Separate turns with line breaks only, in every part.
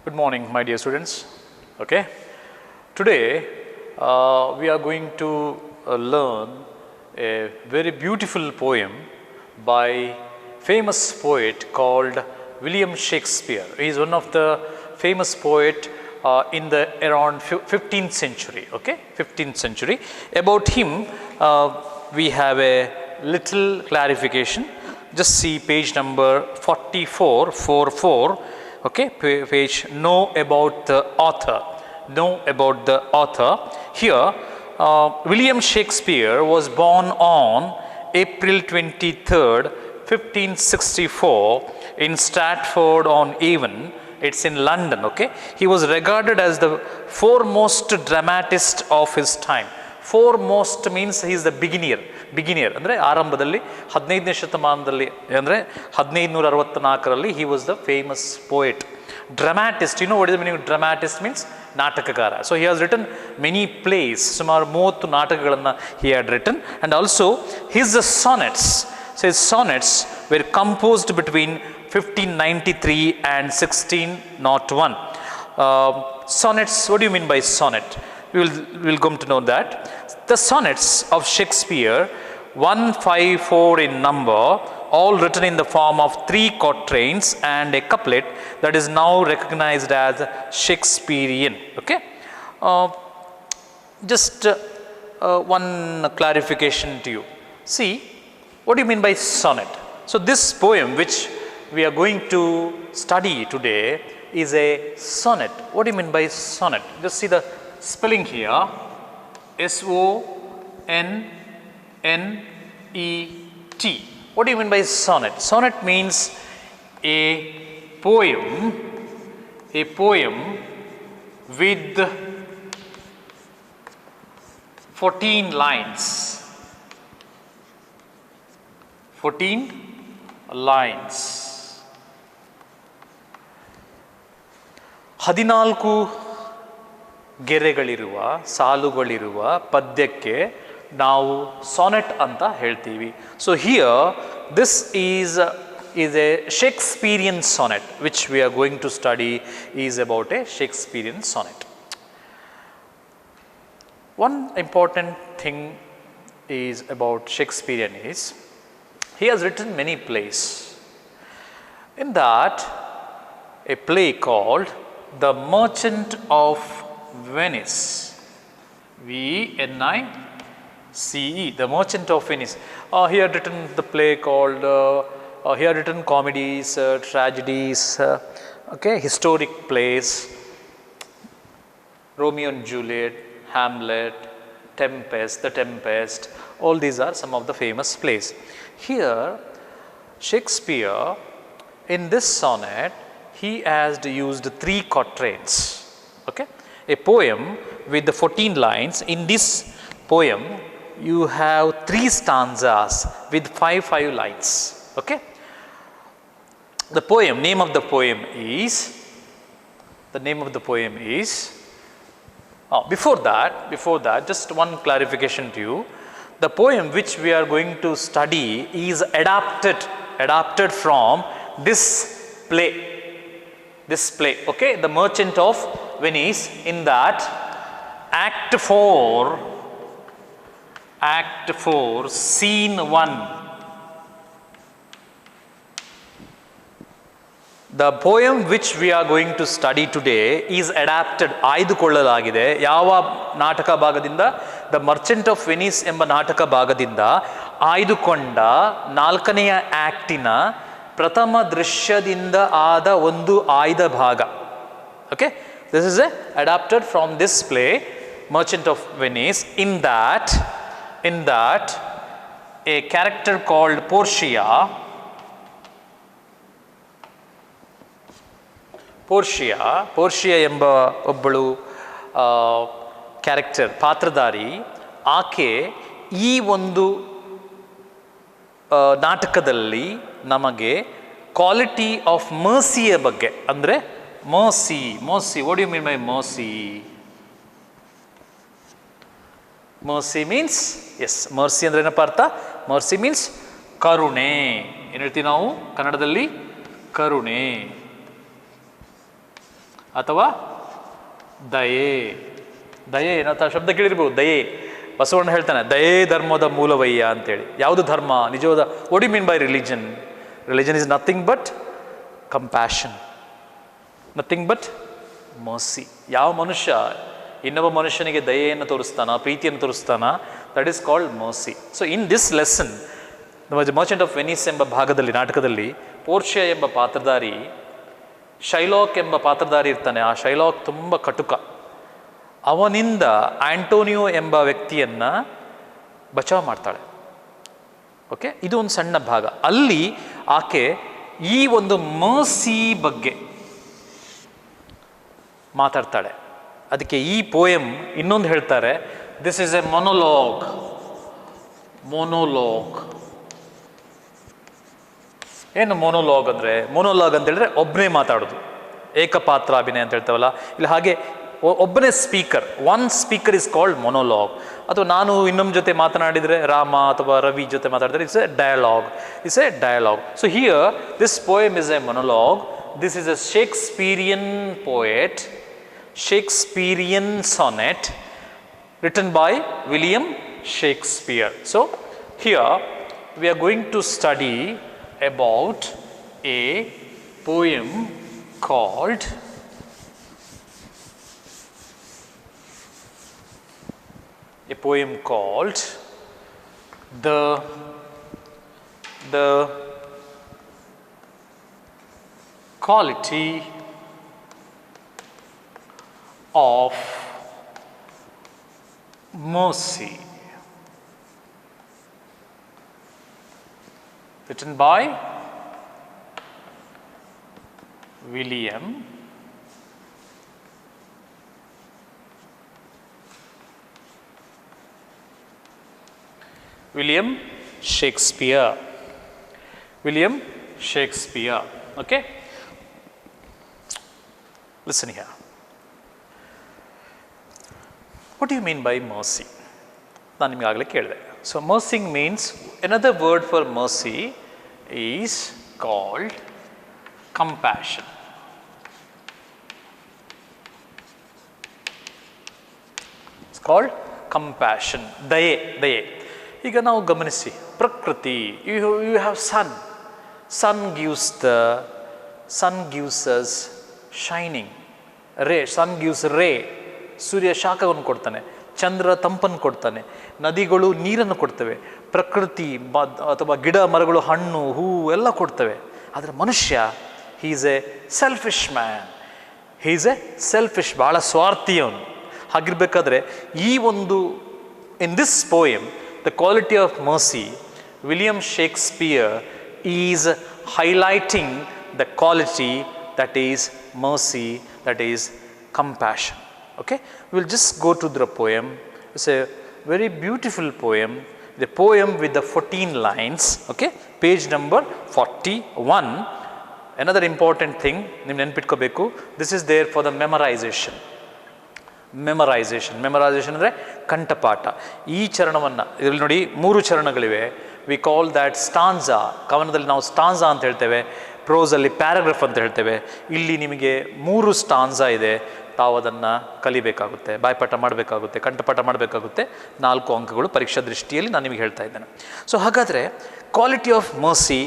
Good morning, my dear students. Okay, today we are going to learn a very beautiful poem by famous poet called William Shakespeare. He is one of the famous poet in the around 15th century. Okay, 15th century. About him, we have a little clarification. Just see page number 44. Okay, page know about the author. Know about the author. Here, William Shakespeare was born on April 23rd, 1564 in Stratford-on-Avon. It's in London. Okay, he was regarded as the foremost dramatist of his time. Foremost means he is the beginner ಅಂದರೆ ಆರಂಭದಲ್ಲಿ 15ನೇ ಶತಮಾನದಲ್ಲಿ ಅಂದರೆ 1564ರಲ್ಲಿ he was the famous poet. Dramatist, you know what is the meaning of dramatist means? ನಾಟಕಕಾರ. So he has written many plays, ಸುಮಾರು 30 ನಾಟಕಗಳನ್ನು he had written, and also his sonnets. So his sonnets were composed between 1593 and 1601. Sonnets, what do you mean by sonnet? We'll come to know that. The sonnets of Shakespeare, 154 in number, all written in the form of 3 quatrains and a couplet, that is now recognized as Shakespearean. Okay, just one clarification to you. See, what do you mean by sonnet? So this poem which we are going to study today is a sonnet. What do you mean by sonnet? Just see the spelling here. S-O-N-N-E-T. What do you mean by sonnet? Sonnet means a poem with 14 lines. 14 lines. 14 ಗೆರೆಗಳಿರುವ ಸಾಲುಗಳಿರುವ ಪದ್ಯಕ್ಕೆ ನಾವು sonnet ಅಂತ ಹೇಳ್ತೀವಿ. So here this is a Shakespearean sonnet which we are going to study is about a Shakespearean sonnet. One important thing is about Shakespearean is he has written many plays. In that, a play called The Merchant of Venice, V-N-I-C-E, The Merchant of Venice. He had written the play called, he had written comedies, tragedies, okay, historic plays, Romeo and Juliet, Hamlet, Tempest, The Tempest, all these are some of the famous plays. Here, Shakespeare, in this sonnet, he has used 3 quatrains, okay? A poem with the 14 lines. In this poem, you have 3 stanzas with 5 lines. Okay. The poem, name of the poem is. Before that, just one clarification to you. The poem which we are going to study is adapted from this play. Okay, The Merchant of Venice. In that, Act 4, Scene 1. The poem which we are going to study today is adapted. ಆಯ್ದುಕೊಳ್ಳಲಾಗಿದೆ ಯಾವ ನಾಟಕ ಭಾಗದಿಂದ? The Merchant of Venice ಎಂಬ ನಾಟಕ ಭಾಗದಿಂದ ಆಯ್ದುಕೊಂಡ 4ನೆಯ ಆಕ್ಟಿನ ಪ್ರಥಮ ದೃಶ್ಯದಿಂದ ಆದ ಒಂದು ಆಯ್ದ ಭಾಗ. Okay, this is adapted from this play, Merchant of Venice. In that, a character called Portia ಎಂಬ ಒಬ್ಬಳು ಕ್ಯಾರೆಕ್ಟರ್, ಪಾತ್ರಧಾರಿ, ಆಕೆ ಈ ಒಂದು ನಾಟಕದಲ್ಲಿ ನಮಗೆ ಕ್ವಾಲಿಟಿ ಆಫ್ ಮರ್ಸಿಯ ಬಗ್ಗೆ, ಅಂದರೆ mercy, what you mean by mercy? Mercy means, yes, mercy ಅಂದರೆ ಏನಪ್ಪ ಅರ್ಥ? ಮರ್ಸಿ ಮೀನ್ಸ್ ಕರುಣೆ. ಏನು ಹೇಳ್ತೀವಿ ನಾವು ಕನ್ನಡದಲ್ಲಿ? ಕರುಣೆ. ಅಥವಾ ದಯೆ. ದಯೆ ಏನಂತ ಶಬ್ದ ಕೇಳಿರ್ಬೋದು, ದಯೆ. ಬಸವಣ್ಣ ಹೇಳ್ತಾನೆ ದಯೆ ಧರ್ಮದ ಮೂಲವಯ್ಯ ಅಂತೇಳಿ. ಯಾವುದು ಧರ್ಮ ನಿಜವಾದ? What you mean by religion? Religion is nothing but compassion, nothing but mercy. ಯಾವ ಮನುಷ್ಯ ಇನ್ನೊಬ್ಬ ಮನುಷ್ಯನಿಗೆ ದಯೆಯನ್ನು ತೋರಿಸ್ತಾನ, ಪ್ರೀತಿಯನ್ನು ತೋರಿಸ್ತಾನ, that is called mercy. So in this lesson merchant of Venice ಎಂಬ ಭಾಗದಲ್ಲಿ, ನಾಟಕದಲ್ಲಿ ಪೋರ್ಷಿಯಾ ಎಂಬ ಪಾತ್ರಧಾರಿ ಶೈಲಾಕ್ ಎಂಬ ಪಾತ್ರಧಾರಿ ಇರ್ತಾನೆ. ಆ ಶೈಲಾಕ್ ತುಂಬ ಕಟುಕ. ಅವನಿಂದ ಆಂಟೋನಿಯೋ ಎಂಬ ವ್ಯಕ್ತಿಯನ್ನು ಬಚಾವ್ ಮಾಡ್ತಾಳೆ. ಓಕೆ, ಇದು ಒಂದು ಸಣ್ಣ ಭಾಗ. ಅಲ್ಲಿ ಆಕೆ ಈ ಒಂದು ಮರ್ಸಿ ಬಗ್ಗೆ ಮಾತಾಡ್ತಾಳೆ. ಅದಕ್ಕೆ ಈ ಪೋಯಮ್ ಇನ್ನೊಂದು ಹೇಳ್ತಾರೆ, ದಿಸ್ ಈಸ್ ಎ ಮೊನೋಲಾಗ್. ಮೊನೋಲಾಗ್ ಏನು ಮೊನೋಲಾಗ್ ಅಂದರೆ? ಮೊನೋಲಾಗ್ ಅಂತ ಹೇಳಿದ್ರೆ ಒಬ್ಬನೇ ಮಾತಾಡೋದು, ಏಕಪಾತ್ರ ಅಭಿನಯ ಅಂತ ಹೇಳ್ತಾವಲ್ಲ, ಇಲ್ಲಿ ಹಾಗೆ ಒಬ್ಬನೇ speaker, one speaker is called monologue. ಅಥವಾ ನಾನು ಇನ್ನೊಬ್ಬ ಜೊತೆ ಮಾತನಾಡಿದರೆ, ರಾಮ ಅಥವಾ ರವಿ ಜೊತೆ ಮಾತಾಡಿದರೆ it's a dialogue, it's a dialogue. So here this poem is a monologue. This is a Shakespearean poet, Shakespearean sonnet written by William Shakespeare. So here we are going to study about a poem called the quality of mercy, written by William Shakespeare. William Shakespeare. Okay, listen here. What do you mean by mercy? ನಾನು ನಿಮಗೆ ಆಗಲೇ ಕೇಳಿದೆ. So mercy means, another word for mercy is called compassion. It's called compassion. ದಯೆ. ಈಗ ನಾವು ಗಮನಿಸಿ, ಪ್ರಕೃತಿ, you have sun gives us shining ray, sun gives ray. ಸೂರ್ಯ ಶಾಖವನ್ನು ಕೊಡ್ತಾನೆ, ಚಂದ್ರ ತಂಪನ್ನು ಕೊಡ್ತಾನೆ, ನದಿಗಳು ನೀರನ್ನು ಕೊಡ್ತವೆ, ಪ್ರಕೃತಿ ಅಥವಾ ಗಿಡ ಮರಗಳು ಹಣ್ಣು ಹೂವು ಎಲ್ಲ ಕೊಡ್ತವೆ. ಆದರೆ ಮನುಷ್ಯ, he is A selfish man, he is A selfish, ಭಾಳ ಸ್ವಾರ್ಥಿಯವನು. ಹಾಗಿರ್ಬೇಕಾದ್ರೆ ಈ ಒಂದು in this poem the quality of mercy, William Shakespeare is highlighting the quality that is mercy, that is compassion. Okay, we will just go to the poem. It's a very beautiful poem, the poem with the 14 lines. Okay, page number 41. Another important thing ನೀವು ನೆನಪಿಟ್ಕೋಬೇಕು, this is there for the memorization. ಅಂದರೆ ಕಂಠಪಾಠ. ಈ ಚರಣವನ್ನು ಇದರಲ್ಲಿ ನೋಡಿ, 3 ಚರಣಗಳಿವೆ. We call that ಸ್ಟಾನ್ಸಾ. ಕವನದಲ್ಲಿ ನಾವು ಸ್ಟಾನ್ಸಾ ಅಂತ ಹೇಳ್ತೇವೆ, ಪ್ರೋಸಲ್ಲಿ paragraph ಅಂತ ಹೇಳ್ತೇವೆ. ಇಲ್ಲಿ ನಿಮಗೆ 3 ಸ್ಟಾನ್ಸಾ ಇದೆ. ತಾವು ಅದನ್ನು ಕಲಿಬೇಕಾಗುತ್ತೆ, ಬಾಯ್ಪಾಠ ಮಾಡಬೇಕಾಗುತ್ತೆ, ಕಂಠಪಾಠ ಮಾಡಬೇಕಾಗುತ್ತೆ. 4 ಅಂಕಗಳು ಪರೀಕ್ಷಾ ದೃಷ್ಟಿಯಲ್ಲಿ ನಾನು ನಿಮಗೆ ಹೇಳ್ತಾ ಇದ್ದೇನೆ. ಸೊ ಹಾಗಾದರೆ quality of mercy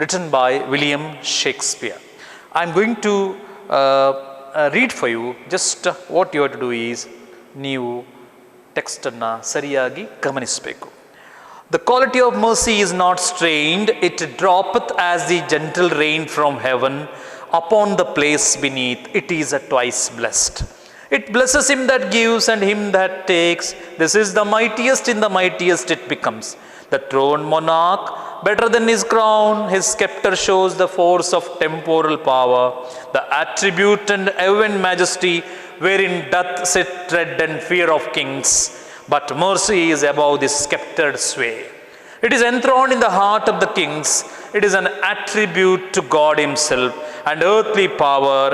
written by William Shakespeare. I am going to read for you. Just what you have to do is, ನೀವು ಟೆಕ್ಸ್ಟನ್ನು ಸರಿಯಾಗಿ ಗಮನಿಸಬೇಕು. The quality of mercy is not strained, it droppeth as the gentle rain from heaven upon the place beneath. It is a twice blessed. It blesses him that gives and him that takes. This is the mightiest, in the mightiest it becomes. The throned monarch, better than his crown, his scepter shows the force of temporal power, the attribute and evident majesty wherein doth sit dread and fear of kings. But mercy is above this sceptred sway. It is enthroned in the heart of the kings. It is an attribute to God himself, and earthly power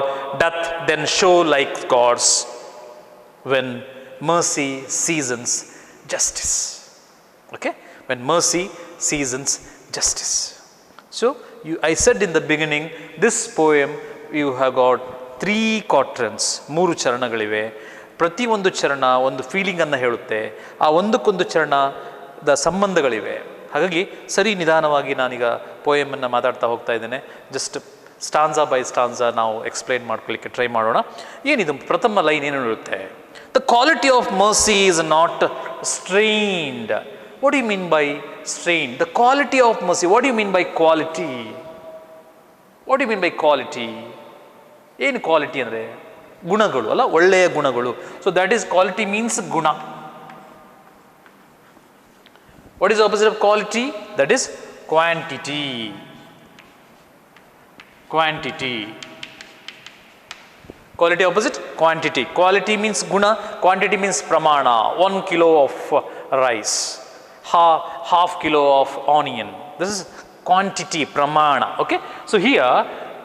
doth then show like gods when mercy seasons justice. Okay? When mercy seasons justice. So, I said in the beginning, this poem you have got 3 quatrains, 3 ಚರಣಗಳಿವೆ. ಪ್ರತಿಯೊಂದು ಚರಣ ಒಂದು ಫೀಲಿಂಗನ್ನು ಹೇಳುತ್ತೆ. ಆ ಒಂದಕ್ಕೊಂದು ಚರಣದ ಸಂಬಂಧಗಳಿವೆ. ಹಾಗಾಗಿ ಸರಿ ನಿಧಾನವಾಗಿ ನಾನೀಗ ಪೋಯಮನ್ನು ಮಾತಾಡ್ತಾ ಹೋಗ್ತಾ ಇದ್ದೇನೆ. ಜಸ್ಟ್ ಸ್ಟಾನ್ಸಾ ಬೈ ಸ್ಟಾನ್ಸಾ ನಾವು ಎಕ್ಸ್ಪ್ಲೈನ್ ಮಾಡ್ಕೊಳ್ಳಿಕ್ಕೆ ಟ್ರೈ ಮಾಡೋಣ. ಏನಿದು ಪ್ರಥಮ ಲೈನ್ ಏನು ಹೇಳುತ್ತೆ? The quality of mercy is not strained. What you mean by strained? The quality of mercy, what you mean by quality? What you mean by quality? ಏನು quality ಅಂದರೆ? ಗುಣಗಳು ಅಲ್ಲ, ಒಳ್ಳೆಯ ಗುಣಗಳು. So that is quality means ಗುಣ. What is the opposite of quality? That is quantity. Quantity. Quality opposite? Quantity. Quality means guna, quantity means pramana. 1 kilo of rice, half kilo of onion. This is quantity, pramana. Okay? So here,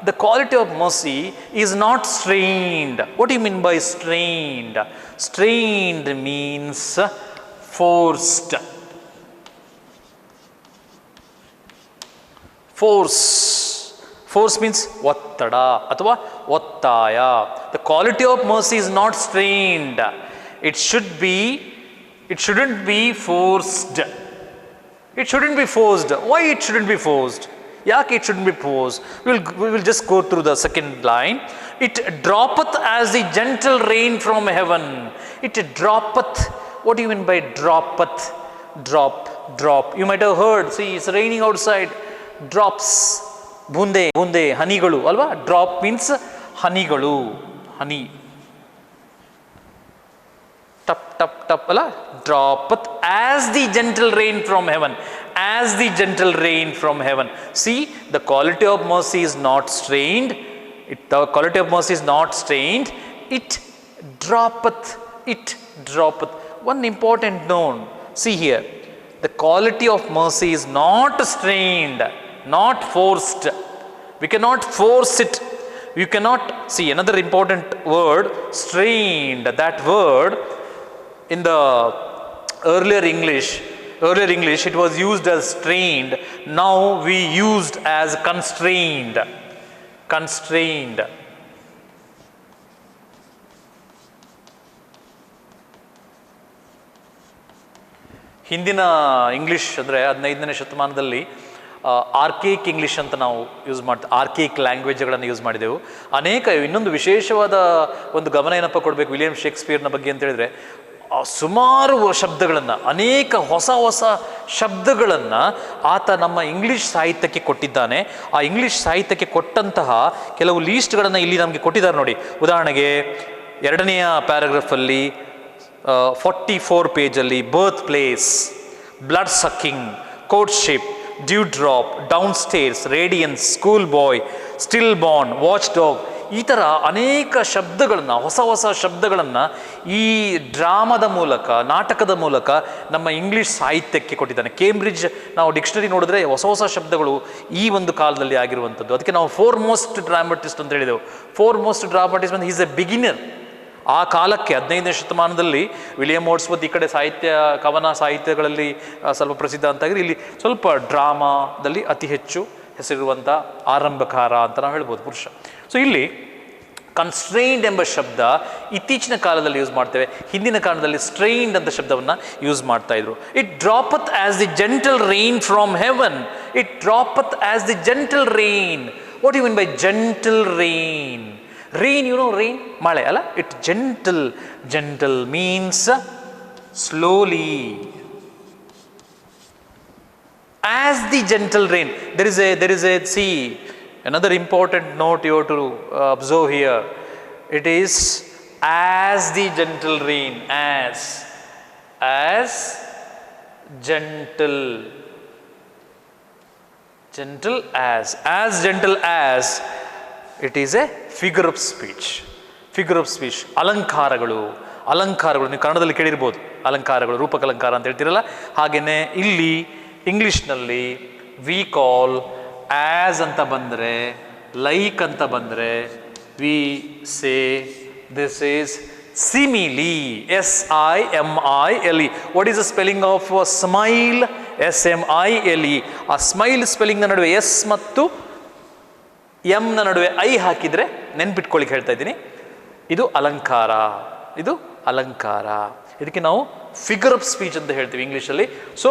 the quality of mercy is not strained. What do you mean by strained? Strained means forced. Force means ಒತ್ತಡ ಅಥವಾ ಒತ್ತಾಯ. The quality of mercy is not strained. It shouldn't be forced. It shouldn't be forced. Why it shouldn't be forced? ಯಾಕೆ it shouldn't be forced? We will just go through the second line. It droppeth as the gentle rain from heaven. It droppeth. What do you mean by droppeth? Drop. You might have heard. See, it's raining outside. Drops, ಬೂಂದೆ ಹನಿಗಳು ಅಲ್ವಾ? Drop means ಹನಿಗಳು, ಹನಿ. ಟಪ್ ಟಪ್ ಟಪ್ ಅಲ್ಲ, droppeth as the gentle rain from heaven. As the gentle rain from heaven. See, the quality of mercy is not strained. The quality of mercy is not strained. It droppeth. One important note. See here. The quality of mercy is not strained, not forced. We cannot force it. You cannot see another important word, strained. That word in the earlier English it was used as strained. Now we used as constrained. ಹಿಂದಿನ English ಅಂದರೆ 15ನೇ ಶತಮಾನದಲ್ಲಿ ಆರ್ಕೇಕ್ English ಅಂತ ನಾವು use ಮಾಡ್ತೀವಿ. ಆರ್ಕೇಕ್ ಲ್ಯಾಂಗ್ವೇಜ್ಗಳನ್ನು use ಮಾಡಿದೆವು. ಅನೇಕ ಇನ್ನೊಂದು ವಿಶೇಷವಾದ ಒಂದು ಗಮನ ಏನಪ್ಪ ಕೊಡಬೇಕು ವಿಲಿಯಂ ಶೇಕ್ಸ್ಪಿಯರ್ನ ಬಗ್ಗೆ ಅಂತ ಹೇಳಿದ್ರೆ, ಸುಮಾರು ಶಬ್ದಗಳನ್ನು, ಅನೇಕ ಹೊಸ ಶಬ್ದಗಳನ್ನು ಆತ ನಮ್ಮ ಇಂಗ್ಲಿಷ್ ಸಾಹಿತ್ಯಕ್ಕೆ ಕೊಟ್ಟಿದ್ದಾನೆ. ಆ ಇಂಗ್ಲಿಷ್ ಸಾಹಿತ್ಯಕ್ಕೆ ಕೊಟ್ಟಂತಹ ಕೆಲವು ಲೀಸ್ಟ್ಗಳನ್ನು ಇಲ್ಲಿ ನಮಗೆ ಕೊಟ್ಟಿದ್ದಾರೆ ನೋಡಿ. ಉದಾಹರಣೆಗೆ 2ನೆಯ ಪ್ಯಾರಾಗ್ರಾಫಲ್ಲಿ 44 ಪೇಜಲ್ಲಿ birth place, blood sucking, courtship, dew drop, down stairs, radiance, school boy, still born, watch dog, ಈ ಥರ ಅನೇಕ ಶಬ್ದಗಳನ್ನು, ಹೊಸ ಶಬ್ದಗಳನ್ನು ಈ ಡ್ರಾಮಾದ ಮೂಲಕ, ನಾಟಕದ ಮೂಲಕ ನಮ್ಮ ಇಂಗ್ಲೀಷ್ ಸಾಹಿತ್ಯಕ್ಕೆ ಕೊಟ್ಟಿದ್ದಾನೆ. ಕೇಂಬ್ರಿಡ್ಜ್ ನಾವು ಡಿಕ್ಷನರಿ ನೋಡಿದ್ರೆ ಹೊಸ ಶಬ್ದಗಳು ಈ ಒಂದು ಕಾಲದಲ್ಲಿ ಆಗಿರುವಂಥದ್ದು. ಅದಕ್ಕೆ ನಾವು ಫೋರ್ಮೋಸ್ಟ್ ಡ್ರಾಮಟಿಸ್ಟ್ ಅಂತ ಹೇಳಿದೆವು. ಫೋರ್ಮೋಸ್ಟ್ ಡ್ರಾಮಟಿಸ್ಟ್ ಅಂದರೆ ಈಸ್ ಎ ಬಿಗಿನರ್. ಆ ಕಾಲಕ್ಕೆ 15ನೇ ಶತಮಾನದಲ್ಲಿ ವಿಲಿಯಂ ವರ್ಡ್ಸ್ವರ್ತ್ ಈ ಕಡೆ ಕವನ ಸಾಹಿತ್ಯಗಳಲ್ಲಿ ಸ್ವಲ್ಪ ಪ್ರಸಿದ್ಧ ಅಂತಾಗಿದೆ. ಇಲ್ಲಿ ಸ್ವಲ್ಪ ಡ್ರಾಮಾದಲ್ಲಿ ಅತಿ ಹೆಚ್ಚು ಹೆಸರಿರುವಂಥ ಆರಂಭಕಾರ ಅಂತ ನಾವು ಹೇಳ್ಬೋದು, ಪುರುಷ. ಸೊ ಇಲ್ಲಿ ಕನ್ಸ್ಟ್ರೈನ್ಡ್ ಎಂಬ ಶಬ್ದ ಇತ್ತೀಚಿನ ಕಾಲದಲ್ಲಿ ಯೂಸ್ ಮಾಡ್ತೇವೆ. ಹಿಂದಿನ ಕಾಲದಲ್ಲಿ ಸ್ಟ್ರೈನ್ಡ್ ಅಂತ ಶಬ್ದವನ್ನು ಯೂಸ್ ಮಾಡ್ತಾ ಇದ್ರು. It droppeth as the gentle rain from heaven. It droppeth as the gentle rain. What you mean by gentle rain? Rain, you know rain, male alla. It gentle means slowly. As the gentle rain. There is a see, another important note you have to observe here. It is as the gentle rain. As gentle gentle as. It is a figure of speech. ಅಲಂಕಾರಗಳು ನೀವು ಕನ್ನಡದಲ್ಲಿ ಕೇಳಿರ್ಬೋದು. ಅಲಂಕಾರಗಳು, ರೂಪಕಲಂಕಾರ ಅಂತ ಹೇಳ್ತಿರಲ್ಲ, ಹಾಗೆಯೇ ಇಲ್ಲಿ ಇಂಗ್ಲೀಷ್ನಲ್ಲಿ we call as ಅಂತ ಬಂದರೆ, like ಅಂತ ಬಂದರೆ we say this is simile. SIMILE. What is the spelling of smile? SMILE. ಆ ಸ್ಮೈಲ್ ಸ್ಪೆಲ್ಲಿಂಗ್ನ ನಡುವೆ ಎಸ್ ಮತ್ತು ಎಂನ ನಡುವೆ ಐ ಹಾಕಿದರೆ ನೆನ್ಪಿಟ್ಕೊಳ್ಳಿಕ್ಕೆ ಹೇಳ್ತಾ ಇದ್ದೀನಿ, ಇದು ಅಲಂಕಾರ, ಇದು ಅಲಂಕಾರ. ಇದಕ್ಕೆ ನಾವು ಫಿಗರ್ ಆಫ್ ಸ್ಪೀಚ್ ಅಂತ ಹೇಳ್ತೀವಿ ಇಂಗ್ಲೀಷಲ್ಲಿ. So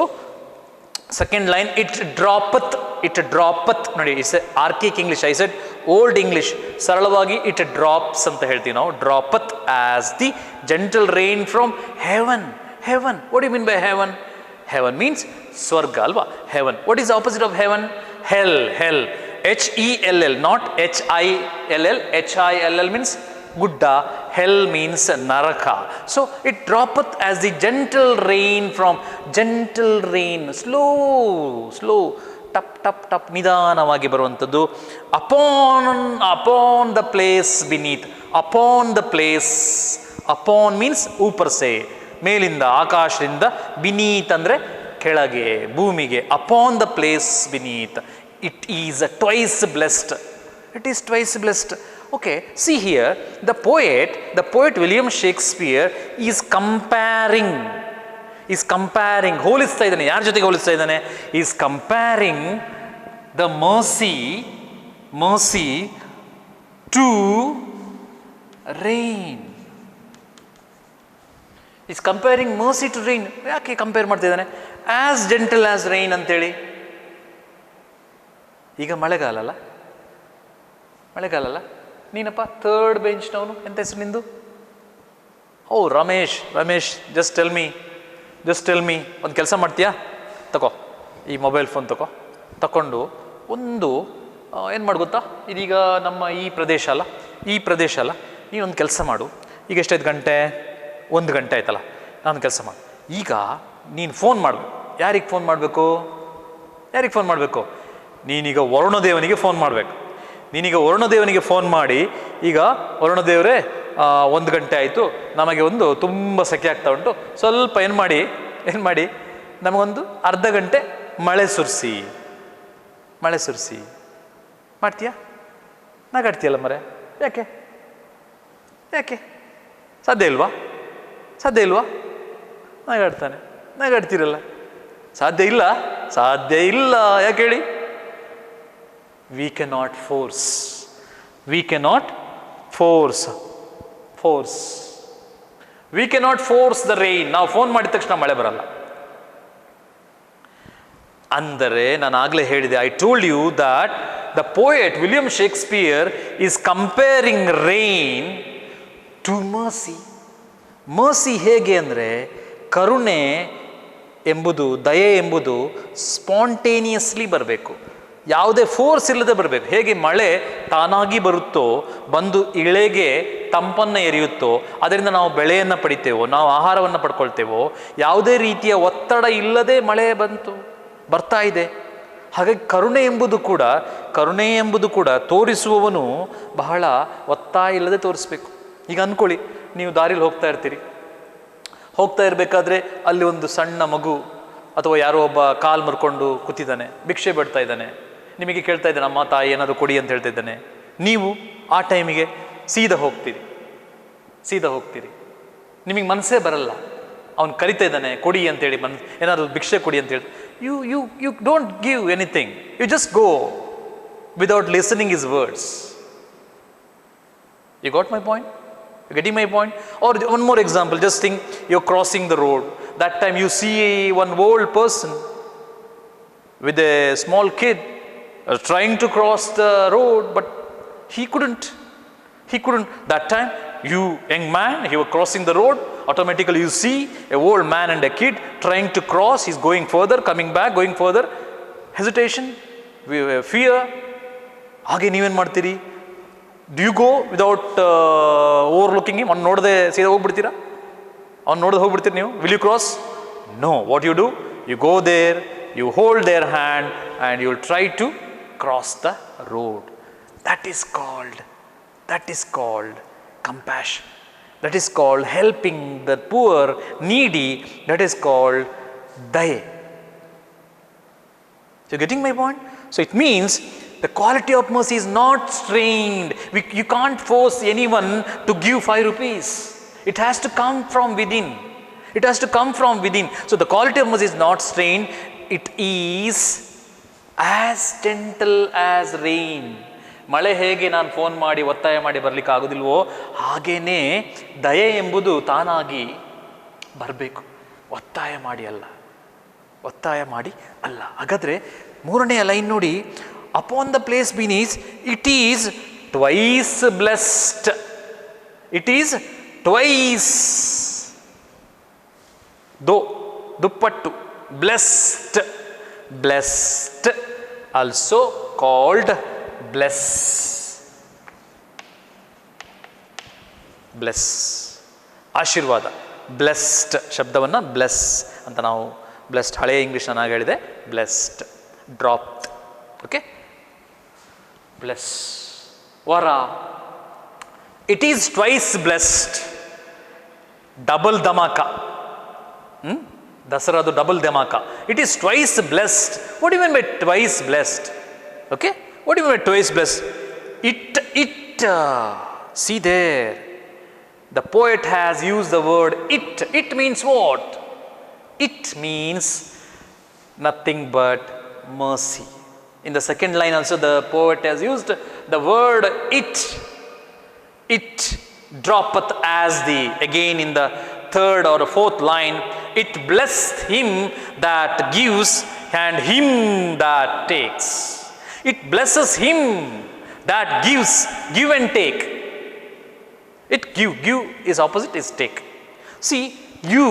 second line, it droppeth ನೋಡಿ, it's archaic English, I said old English. ಸರಳವಾಗಿ ಇಟ್ ಡ್ರಾಪ್ಸ್ ಅಂತ ಹೇಳ್ತೀವಿ ನಾವು. Droppeth as the gentle rain from heaven. Heaven, what you mean by heaven? Heaven means ಸ್ವರ್ಗ ಅಲ್ವಾ? Heaven. What is opposite of heaven? Hell. Hell, HELL, not HILL. HILL means ಗುಡ್ಡ, hell means ನರಕ. So it droppeth as the gentle rain from, gentle rain, slow ಟಪ್ ಟಪ್ ಟಪ್ ನಿಧಾನವಾಗಿ ಬರುವಂಥದ್ದು. Upon the place beneath. Upon the place, upon means ಊಪರ್ ಸೆ, ಮೇಲಿಂದ ಆಕಾಶದಿಂದ, ಬಿನೀತ್ ಅಂದರೆ ಕೆಳಗೆ ಭೂಮಿಗೆ. Upon the place beneath, it is twice blessed. It is twice blessed. Okay, see here, the poet William Shakespeare is comparing, ಹೋಲಿಸ್ತಾ ಇದ್ದಾನೆ. ಯಾರ ಜೊತೆಗೆ ಹೋಲಿಸ್ತಾ ಇದ್ದಾನೆ? is comparing the mercy to rain. is comparing mercy to rain. ಯಾಕೆ compare ಮಾಡ್ತಾ ಇದ್ದಾನೆ? as gentle as rain ಅಂತೇಳಿ. ಈಗ ಮಳೆಗಾಲ ಅಲ್ಲ, ನೀನಪ್ಪ ಥರ್ಡ್ ಬೆಂಚ್ನವನು, ಎಂತ ಹೆಸರು ನಿಂದು? ಓ ರಮೇಶ್. ಜಸ್ಟ್ ಟೆಲ್ ಮೀ ಒಂದು ಕೆಲಸ ಮಾಡ್ತೀಯಾ? ತಗೋ ಈ ಮೊಬೈಲ್ ಫೋನ್ ತಗೊಂಡು ಒಂದು ಏನು ಮಾಡು ಗೊತ್ತಾ, ಇದೀಗ ನಮ್ಮ ಈ ಪ್ರದೇಶ ಅಲ್ಲ, ನೀನೊಂದು ಕೆಲಸ ಮಾಡು. ಈಗ ಎಷ್ಟಾಯ್ತು ಗಂಟೆ? 1 ಗಂಟೆ ಆಯ್ತಲ್ಲ. ನಾನು ಕೆಲಸ ಮಾಡು, ಈಗ ನೀನು ಫೋನ್ ಮಾಡಬೇಕು. ಯಾರಿಗೆ ಫೋನ್ ಮಾಡಬೇಕು? ನೀನೀಗ ವರುಣದೇವನಿಗೆ ಫೋನ್ ಮಾಡಬೇಕು. ನೀನೀಗ ವರುಣದೇವನಿಗೆ ಫೋನ್ ಮಾಡಿ, ಈಗ ವರುಣದೇವರೇ 1 ಗಂಟೆ ಆಯಿತು, ನಮಗೆ ಒಂದು ತುಂಬ ಸೆಕೆ ಆಗ್ತಾ ಉಂಟು, ಸ್ವಲ್ಪ ಏನು ಮಾಡಿ ನಮಗೊಂದು ಅರ್ಧ ಗಂಟೆ ಮಳೆ ಸುರಿಸಿ ಮಾಡ್ತೀಯಾ? ನಗಾಡ್ತೀಯಲ್ಲ ಮರೆ, ಯಾಕೆ ಸಾಧ್ಯ ಇಲ್ವಾ? ನಗಾಡ್ತೀರಲ್ಲ, ಸಾಧ್ಯ ಇಲ್ಲ. ಯಾಕೆ ಹೇಳಿ? We cannot force the rain. ನಾವು ಫೋನ್ ಮಾಡಿದ ತಕ್ಷಣ ಮಳೆ ಬರಲ್ಲ. ಅಂದರೆ ನಾನು ಆಗಲೇ ಹೇಳಿದೆ, I told you that the poet William Shakespeare is comparing rain to mercy. mercy ಹೇಗೆ ಅಂದರೆ, ಕರುಣೆ ಎಂಬುದು, ದಯೆ ಎಂಬುದು ಸ್ಪಾಂಟೇನಿಯಸ್ಲಿ ಬರಬೇಕು, ಯಾವುದೇ ಫೋರ್ಸ್ ಇಲ್ಲದೆ ಬರಬೇಕು. ಹೇಗೆ ಮಳೆ ತಾನಾಗಿ ಬರುತ್ತೋ, ಬಂದು ಇಳೆಗೆ ತಂಪನ್ನು ಎರೆಯುತ್ತೋ, ಅದರಿಂದ ನಾವು ಬೆಳೆಯನ್ನು ಪಡಿತೇವೋ, ನಾವು ಆಹಾರವನ್ನು ಪಡ್ಕೊಳ್ತೇವೋ, ಯಾವುದೇ ರೀತಿಯ ಒತ್ತಡ ಇಲ್ಲದೆ ಮಳೆ ಬರ್ತಾ ಇದೆ. ಹಾಗಾಗಿ ಕರುಣೆ ಎಂಬುದು ಕೂಡ ತೋರಿಸುವವನು ಬಹಳ ಒತ್ತಾಯ ಇಲ್ಲದೆ ತೋರಿಸ್ಬೇಕು. ಈಗ ಅಂದ್ಕೊಳ್ಳಿ, ನೀವು ದಾರಿಲಿ ಹೋಗ್ತಾ ಇರಬೇಕಾದ್ರೆ ಅಲ್ಲಿ ಒಂದು ಸಣ್ಣ ಮಗು ಅಥವಾ ಯಾರೋ ಒಬ್ಬ ಕಾಲು ಮುರ್ಕೊಂಡು ಕೂತಿದ್ದಾನೆ, ಭಿಕ್ಷೆ ಬಿಡ್ತಾ ಇದ್ದಾನೆ, ನಿಮಗೆ ಕೇಳ್ತಾ ಇದ್ದಾನೆ, ಅಮ್ಮ ತಾಯಿ ಏನಾದರೂ ಕೊಡಿ ಅಂತ ಹೇಳ್ತಾ ಇದ್ದಾನೆ. ನೀವು ಆ ಟೈಮಿಗೆ ಸೀದಾ ಹೋಗ್ತೀರಿ. ನಿಮಗೆ ಮನಸ್ಸೇ ಬರಲ್ಲ, ಅವ್ನು ಕರಿತಾ ಇದ್ದಾನೆ ಕೊಡಿ ಅಂತೇಳಿ, ಏನಾದರೂ ಭಿಕ್ಷೆ ಕೊಡಿ ಅಂತೇಳಿ. You don't give anything, you just go without listening his words. You got my point? You getting my point? Or one more example, just think you're crossing the road. That time you see one old person with a small kid trying to cross the road, but he couldn't. That time, you young man, he was crossing the road, automatically you see a old man and a kid trying to cross. He's going further, coming back, going further. Hesitation, fear. Hage ನೀವೇನು ಮಾಡ್ತೀರಿ? Do you go without overlooking him? ಅವ್ನು ನೋಡದೆ ಸೀದಾ ಹೋಗ್ಬಿಡ್ತೀರಾ? ನೀವು? Will you cross? No. What you do? You go there, you hold their hand and you will try to cross the road. That is called compassion. That is called helping the poor, needy. That is called daye. So you getting my point? So it means the quality of mercy is not strained. You can't force anyone to give 5 rupees. It has to come from within. So the quality of mercy is not strained. It is as gentle as rain. ಮಳೆ ಹೇಗೆ ನಾನು phone ಮಾಡಿ ಒತ್ತಾಯ ಮಾಡಿ ಬರಲಿಕ್ಕೆ ಆಗೋದಿಲ್ವೋ ಹಾಗೇನೇ ದಯೆ ಎಂಬುದು ತಾನಾಗಿ ಬರಬೇಕು, ಒತ್ತಾಯ ಮಾಡಿ ಅಲ್ಲ, ಒತ್ತಾಯ ಮಾಡಿ ಅಲ್ಲ. ಹಾಗಾದರೆ ಮೂರನೆಯ ಲೈನ್ ನೋಡಿ, upon the place beneath it is twice blessed. It is twice, ದುಪ್ಪಟ್ಟು, blessed, blessed also called bless. Bless ಆಶೀರ್ವಾದ, ಬ್ಲೆಸ್ಡ್ ಶಬ್ದವನ್ನು ಬ್ಲೆಸ್ ಅಂತ ನಾವು ಬ್ಲೆಸ್ಡ್ ಹಳೆಯ ಇಂಗ್ಲೀಷ್ ನಾನು ಹೇಳಿದೆ, ಬ್ಲೆಸ್ಡ್ ಡ್ರಾಪ್ಡ್. ಓಕೆ, ಬ್ಲೆಸ್ ವರ. It is twice blessed, double ಧಮಾಕ. ದಸರಾದು ಡಬಲ್ ಧಮಾಕ. It is twice blessed. What you mean by twice blessed? Okay, what you mean by twice blessed? See there, the poet has used the word it. It means what? It means nothing but mercy. In the second line also the poet has used the word it. It droppeth as the, again in the third or fourth line, it blessed him that gives and him that takes. It blesses him that gives, give and take. It give is opposite is take. See, you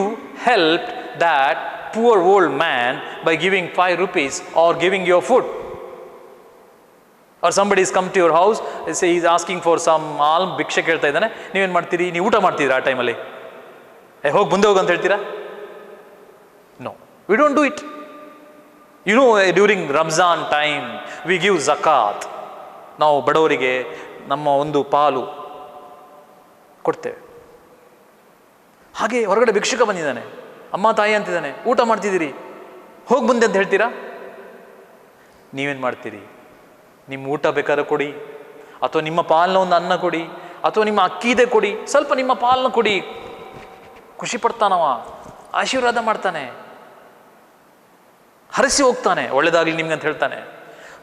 helped that poor old man by giving 5 rupees or giving your food. Or somebody has come to your house, say he is asking for some alm, ಭಿಕ್ಷೆ ಕೇಳ್ತಾ ಇದ್ದಾನೆ, ನೀವೇನು ಮಾಡ್ತೀರಿ? ನೀವು ಊಟ ಮಾಡ್ತೀರಾ ಆ ಟೈಮಲ್ಲಿ? ಹೋಗಿ ಮುಂದೆ ಹೋಗು ಅಂತ ಹೇಳ್ತೀರಾ? No, we don't do it. You know, during Ramzan time we give zakat. ನಾವು ಬಡವರಿಗೆ ನಮ್ಮ ಒಂದು ಪಾಲು ಕೊಡ್ತೇವೆ. ಹಾಗೆ ಹೊರಗಡೆ ಭಿಕ್ಷುಕ ಬಂದಿದ್ದಾನೆ, ಅಮ್ಮ ತಾಯಿ ಅಂತಿದ್ದಾನೆ, ಊಟ ಮಾಡ್ತಿದ್ದೀರಿ, ಹೋಗಿ ಮುಂದೆ ಅಂತ ಹೇಳ್ತೀರಾ? ನೀವೇನು ಮಾಡ್ತೀರಿ? ನಿಮ್ಮ ಊಟ ಬೇಕಾದ್ರೆ ಕೊಡಿ, ಅಥವಾ ನಿಮ್ಮ ಪಾಲನ್ನ ಒಂದು ಅನ್ನ ಕೊಡಿ, ಅಥವಾ ನಿಮ್ಮ ಅಕ್ಕಿದೆ ಕೊಡಿ, ಸ್ವಲ್ಪ ನಿಮ್ಮ ಪಾಲನ್ನ ಕೊಡಿ. ಖುಷಿ ಪಡ್ತಾನವ, ಆಶೀರ್ವಾದ ಮಾಡ್ತಾನೆ, ಹರಿಸಿ ಹೋಗ್ತಾನೆ, ಒಳ್ಳೇದಾಗಲಿ ನಿಮ್ಗೆ ಅಂತ ಹೇಳ್ತಾನೆ.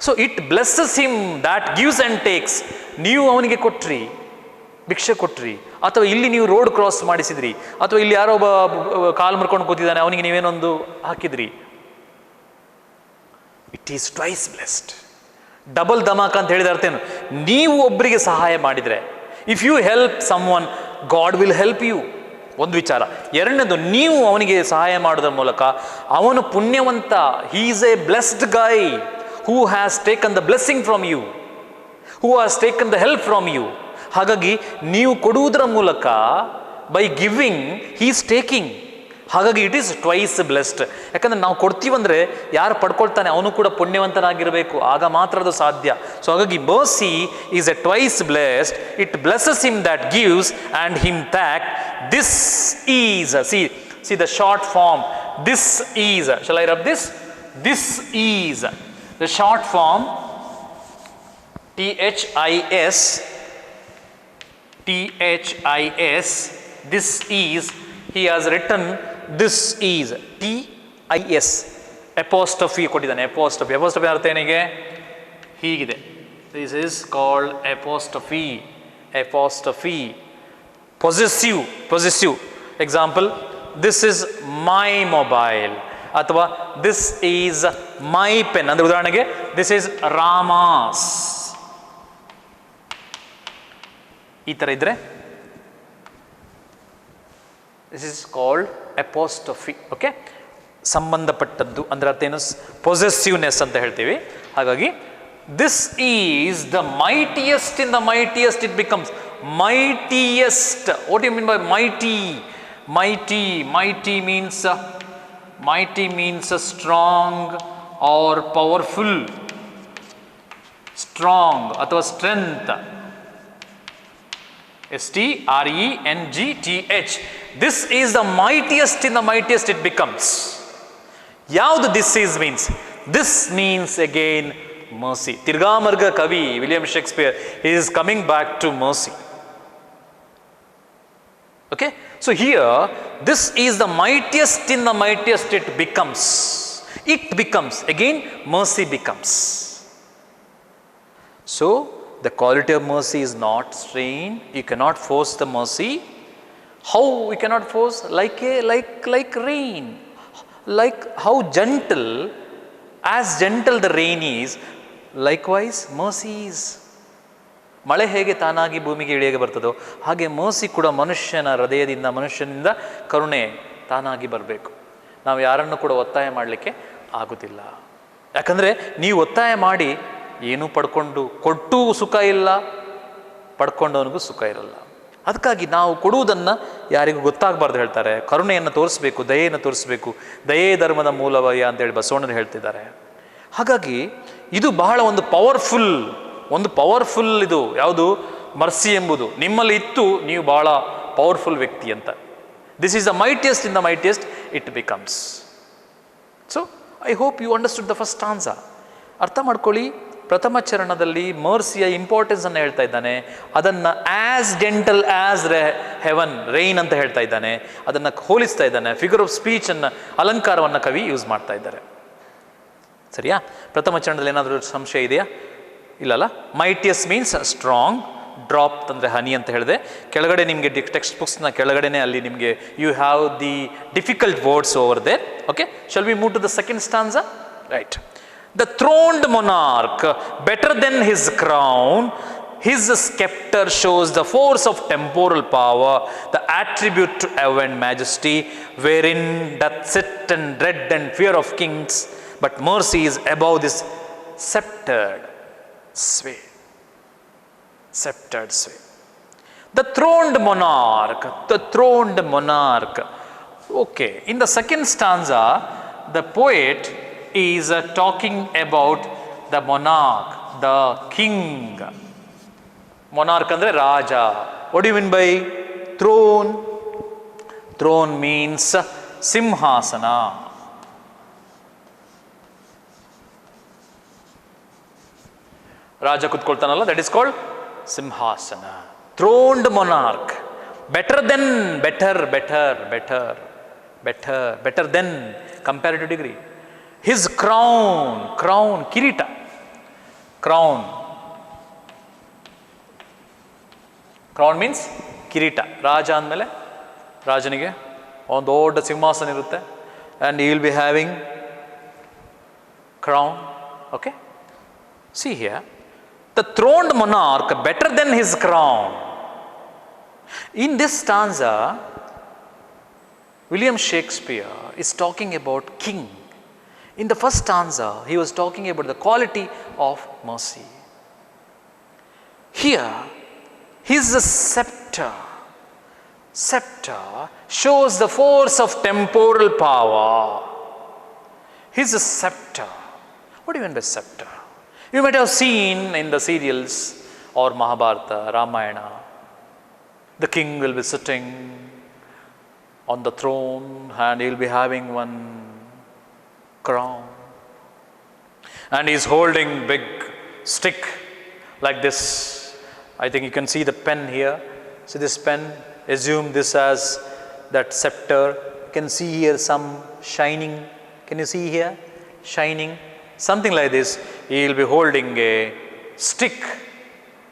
So it blesses him that gives and takes. ನೀವು ಅವನಿಗೆ ಕೊಟ್ರಿ, ಭಿಕ್ಷೆ ಕೊಟ್ರಿ, ಅಥವಾ ಇಲ್ಲಿ ನೀವು ರೋಡ್ ಕ್ರಾಸ್ ಮಾಡಿಸಿದ್ರಿ, ಅಥವಾ ಇಲ್ಲಿ ಯಾರೋ ಒಬ್ಬ ಕಾಲು ಮುರ್ಕೊಂಡು ಕೂತಿದ್ದಾನೆ, ಅವನಿಗೆ ನೀವೇನೊಂದು ಹಾಕಿದ್ರಿ. It is twice blessed. Double ಧಮಾಕ ಅಂತ ಹೇಳಿದ ಅರ್ಥ ಏನು? ನೀವು ಒಬ್ಬರಿಗೆ ಸಹಾಯ ಮಾಡಿದರೆ, if you help someone, God will help you. ಒಂದು ವಿಚಾರ. ಎರಡನೇದು, ನೀವು ಅವನಿಗೆ ಸಹಾಯ ಮಾಡೋದ್ರ ಮೂಲಕ ಅವನು ಪುಣ್ಯವಂತ. He is a blessed guy who has taken the blessing from you, who has taken the help from you. ಹಾಗಾಗಿ ನೀವು ಕೊಡುವುದರ ಮೂಲಕ, by giving he is taking. ಹಾಗಾಗಿ ಇಟ್ ಈಸ್ ಟ್ವೈಸ್ ಬ್ಲೆಸ್ಡ್. ಯಾಕಂದರೆ ನಾವು ಕೊಡ್ತೀವಂದರೆ ಯಾರು ಪಡ್ಕೊಳ್ತಾನೆ ಅವನು ಕೂಡ ಪುಣ್ಯವಂತನಾಗಿರಬೇಕು, ಆಗ ಮಾತ್ರ ಅದು ಸಾಧ್ಯ. ಸೊ ಹಾಗಾಗಿ mercy is a twice blessed. It blesses him that gives and him that this is. See the short form, this is. Shall I rub this? This is the short form, THIS, this is. He has written this is, TIS, apostrophe ಕೊಟ್ಟಿದ್ದಾನೆ. apostrophe ಅರ್ಥ ಏನಿಗೆ? ಹೀಗಿದೆ. This is called apostrophe. Possessive. Example, this is my mobile, ಅಥವಾ this is my pen. ಅಂದ್ರೆ ಉದಾಹರಣೆಗೆ this is Rama's. ಈ ಥರ ಇದ್ರೆ this is called ಅಪೋಸ್ಟ್ರಫಿ. Okay, ಸಂಬಂಧಪಟ್ಟದ್ದು ಅಂದ್ರೆ ಅರ್ಥ ಏನು? ಪೊಸೆಸಿವ್ನೆಸ್ ಅಂತ ಹೇಳ್ತೀವಿ. ಹಾಗಾಗಿ this is the mightiest. In the mightiest it becomes mightiest. What you mean by mighty? Mighty means strong are powerful. Strong ಅಥವಾ strength. STRENGTH. This is the mightiest. In the mightiest it becomes. ಯಾವುದು this is means? This means again mercy. ತಿರ್ಗಾಮರ್ಗ ಕವಿ William Shakespeare is coming back to mercy. Okay, so here this is the mightiest. In the mightiest it becomes. Again mercy becomes. So the quality of mercy is not strained. You cannot force the mercy. How we cannot force? Like rain. Like how gentle, as gentle the rain is, likewise mercy is. ಮಳೆ ಹೇಗೆ ತಾನಾಗಿ ಭೂಮಿಗೆ ಇಳಿಯಗೆ ಬರ್ತದೋ ಹಾಗೆ mercy ಕೂಡ ಮನುಷ್ಯನ ಹೃದಯದಿಂದ, ಮನುಷ್ಯನಿಂದ ಕರುಣೆ ತಾನಾಗಿ ಬರಬೇಕು. ನಾವು ಯಾರನ್ನು ಕೂಡ ಒತ್ತಾಯ ಮಾಡಲಿಕ್ಕೆ ಆಗೋದಿಲ್ಲ. ಯಾಕಂದರೆ ನೀವು ಒತ್ತಾಯ ಮಾಡಿ ಏನೂ ಕೊಟ್ಟು ಸುಖ ಇಲ್ಲ, ಪಡ್ಕೊಂಡವನಿಗೂ ಸುಖ ಇರಲ್ಲ. ಅದಕ್ಕಾಗಿ ನಾವು ಕೊಡುವುದನ್ನು ಯಾರಿಗೂ ಗೊತ್ತಾಗಬಾರ್ದು ಹೇಳ್ತಾರೆ. ಕರುಣೆಯನ್ನು ತೋರಿಸ್ಬೇಕು, ದಯೆಯನ್ನು ತೋರಿಸ್ಬೇಕು. ದಯೆ ಧರ್ಮದ ಮೂಲವಯ್ಯ ಅಂತೇಳಿ ಬಸವಣ್ಣರು ಹೇಳ್ತಿದ್ದಾರೆ. ಹಾಗಾಗಿ ಇದು ಬಹಳ ಒಂದು ಪವರ್ಫುಲ್ ಇದು ಯಾವುದು ಮರ್ಸಿ ಎಂಬುದು ನಿಮ್ಮಲ್ಲಿ ಇತ್ತು, ನೀವು ಬಹಳ ಪವರ್ಫುಲ್ ವ್ಯಕ್ತಿ ಅಂತ. This is the mightiest in the mightiest it becomes. So I hope you understood the first stanza. ಅರ್ಥ ಮಾಡ್ಕೊಳ್ಳಿ, ಪ್ರಥಮ ಚರಣದಲ್ಲಿ ಮರ್ಸಿಯ ಇಂಪಾರ್ಟೆನ್ಸನ್ನು ಹೇಳ್ತಾ ಇದ್ದಾನೆ. ಅದನ್ನು as gentle as heaven rain ಅಂತ ಹೇಳ್ತಾ ಇದ್ದಾನೆ. ಅದನ್ನು ಹೋಲಿಸ್ತಾ ಇದ್ದಾನೆ. ಫಿಗರ್ ಆಫ್ ಸ್ಪೀಚನ್ನು, ಅಲಂಕಾರವನ್ನು ಕವಿ ಯೂಸ್ ಮಾಡ್ತಾ ಇದ್ದಾರೆ. ಸರಿಯಾ? ಪ್ರಥಮ ಚರಣದಲ್ಲಿ ಏನಾದರೂ ಸಂಶಯ ಇದೆಯಾ? ಇಲ್ಲಲ್ಲ. ಮೈಟಿಯಸ್ ಮೀನ್ಸ್ ಸ್ಟ್ರಾಂಗ್, ಡ್ರಾಪ್ ಅಂದರೆ ಹನಿ ಅಂತ ಹೇಳಿದೆ. ಕೆಳಗಡೆ ನಿಮಗೆ ಟೆಕ್ಸ್ಟ್ ಬುಕ್ಸ್ನ ಕೆಳಗಡೆನೆ ಅಲ್ಲಿ ನಿಮಗೆ you have the difficult words over there. Okay, shall we move to the second stanza? Right. The throned monarch, better than his crown, his scepter shows the force of temporal power, the attribute to awe and majesty, wherein doth sit and dread and fear of kings, but mercy is above this sceptered sway. Sceptered sway. The throned monarch. Okay, in the second stanza, the poet is talking about the monarch, the king. Monarch andre raja. What do you mean by throne? Throne means simhasana. Raja kutkoltanalla, that is called simhasana. Throned monarch. Better than, comparative degree. His crown, kirita, crown means ಕಿರೀಟ. ರಾಜ ಅಂದಮೇಲೆ ರಾಜನಿಗೆ ಒಂದು ದೊಡ್ಡ ಸಿಂಹಾಸನ ಇರುತ್ತೆ, and he will be having crown. Okay, see here, the throned monarch better than his crown. In this stanza, William Shakespeare is talking about king. In the first stanza, he was talking about the quality of mercy. Here, his scepter shows the force of temporal power. His scepter. What do you mean by scepter? You might have seen in the serials or Mahabharata, Ramayana, the king will be sitting on the throne and he will be having one crown, and he is holding big stick like this. I think you can see the pen here. See this pen, assume this as that scepter. You can see here some shining. Can you see here shining? Something like this. He will be holding a stick.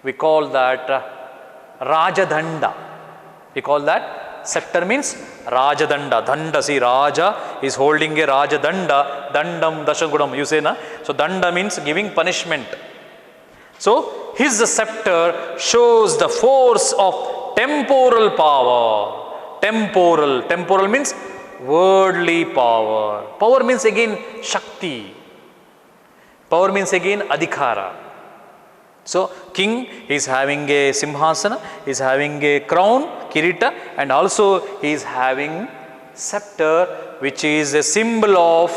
We call that Rajadanda. We call that scepter means Rajadanda. Danda, see, Raja is holding a Rajadanda. Dandam Dashagudam, you say na? So Danda means giving punishment. So his scepter shows the force of temporal power. Temporal means worldly power. Power means again Shakti. Power means again Adhikara. So king is having a simhasana, is having a crown, kirita, and also he is having scepter, which is a symbol of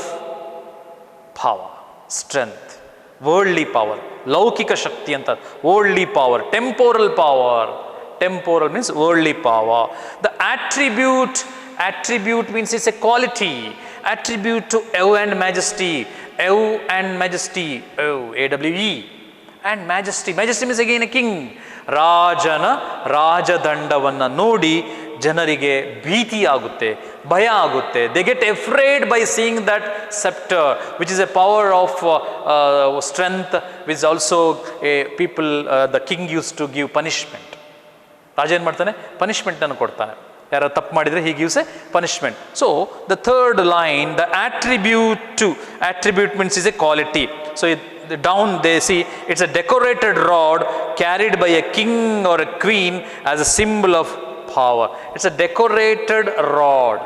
power, strength, worldly power. Laukika Shakti anta, worldly power, temporal power. Temporal means worldly power. The attribute means it's a quality. Attribute to awe and majesty. Awe and majesty. Awe, A-W-E. And majesty. Majesty means again a king. ರಾಜನ ರಾಜದಂಡವನ್ನು ನೋಡಿ ಜನರಿಗೆ ಭೀತಿ ಆಗುತ್ತೆ, ಭಯ ಆಗುತ್ತೆ. They get afraid by seeing that sceptre which is a power of strength which also a people the king use to give punishment. ರಾಜ ಏನು ಮಾಡ್ತಾನೆ? ಪನಿಷ್ಮೆಂಟನ್ನು ಕೊಡ್ತಾನೆ. ಯಾರು ತಪ್ಪು ಮಾಡಿದರೆ he gives a punishment. So the third line, the attribute means is a quality. So down they see it's a decorated rod carried by a king or a queen as a symbol of power. It's a decorated rod.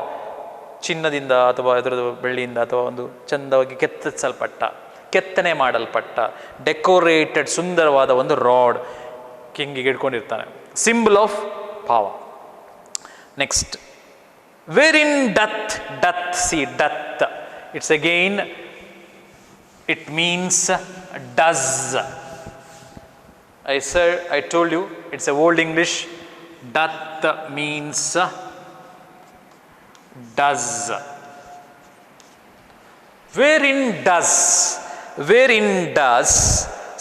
ಚಿನ್ನದಿಂದ ಅಥವಾ ಅದರದ್ದು ಬೆಳ್ಳಿಯಿಂದ ಅಥವಾ ಒಂದು ಚಂದವಾಗಿ ಕೆತ್ತನೆ ಮಾಡಲ್ಪಟ್ಟ decorated ಸುಂದರವಾದ ಒಂದು ರಾಡ್ ಕಿಂಗಿಗೆ ಇಟ್ಕೊಂಡಿರ್ತಾನೆ. Symbol of power. Next, wherein doth sit doth, it's again it means does. I told you it's a old English. Doth means does. Wherein does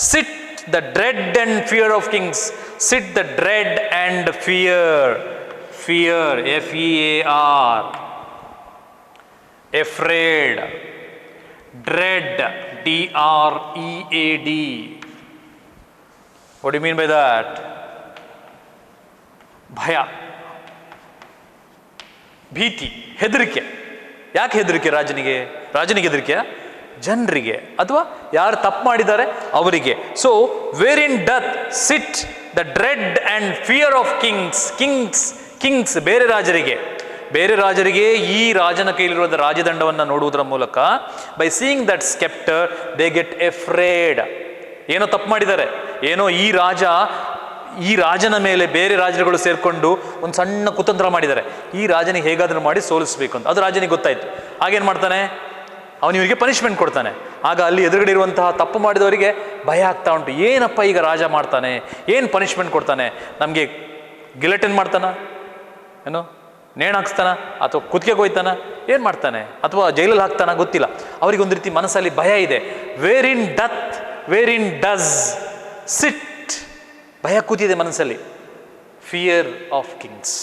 sit the dread and fear of kings. Sit the dread and fear. F-E-A-R. Afraid. Dread, D-R-E-A-D. What do you mean by that? ಭಯ, ಭೀತಿ, ಹೆದರಿಕೆ. ಯಾಕೆ ಹೆದರಿಕೆ ರಾಜನಿಗೆ? ರಾಜನಿಗೆ ಹೆದರಿಕೆ ಜನರಿಗೆ ಅಥವಾ ಯಾರು ತಪ್ಪು ಮಾಡಿದ್ದಾರೆ ಅವರಿಗೆ. So wherein doth sit the dread and fear of kings ಬೇರೆ ರಾಜರಿಗೆ ಈ ರಾಜನ ಕೈಲಿರುವ ರಾಜದಂಡವನ್ನು ನೋಡುವುದರ ಮೂಲಕ, by seeing that sceptre they get afraid. ಏನೋ ತಪ್ಪು ಮಾಡಿದ್ದಾರೆ, ಏನೋ ಈ ರಾಜನ ಮೇಲೆ ಬೇರೆ ರಾಜರುಗಳು ಸೇರಿಕೊಂಡು ಒಂದು ಸಣ್ಣ ಕುತಂತ್ರ ಮಾಡಿದ್ದಾರೆ, ಈ ರಾಜನಿಗೆ ಹೇಗಾದರೂ ಮಾಡಿ ಸೋಲಿಸಬೇಕು ಅಂತ. ಅದು ರಾಜನಿಗೆ ಗೊತ್ತಾಯ್ತು. ಆಗೇನು ಮಾಡ್ತಾನೆ? ಅವನಿವರಿಗೆ ಪನಿಷ್ಮೆಂಟ್ ಕೊಡ್ತಾನೆ. ಆಗ ಅಲ್ಲಿ ಎದುರುಗಡೆ ಇರುವಂತಹ ತಪ್ಪು ಮಾಡಿದವರಿಗೆ ಭಯ ಆಗ್ತಾ ಉಂಟು. ಏನಪ್ಪ ಈಗ ರಾಜ ಮಾಡ್ತಾನೆ, ಏನು ಪನಿಷ್ಮೆಂಟ್ ಕೊಡ್ತಾನೆ? ನಮಗೆ ಗಿಲೆಟಿನ್ ಮಾಡ್ತಾನ, ಏನೋ ನೇಣು ಹಾಕ್ಸ್ತಾನ, ಅಥವಾ ಕುತ್ತಿಗೆ ಕೊಯ್ತಾನ, ಏನು ಮಾಡ್ತಾನೆ, ಅಥವಾ ಜೈಲಲ್ಲಿ ಹಾಕ್ತಾನ, ಗೊತ್ತಿಲ್ಲ. ಅವರಿಗೊಂದು ರೀತಿ ಮನಸ್ಸಲ್ಲಿ ಭಯ ಇದೆ. ವೇರಿನ್ ಡಸ್ ಸಿಟ್, ಭಯ ಕೂತಿದೆ ಮನಸ್ಸಲ್ಲಿ. ಫಿಯರ್ ಆಫ್ ಕಿಂಗ್ಸ್,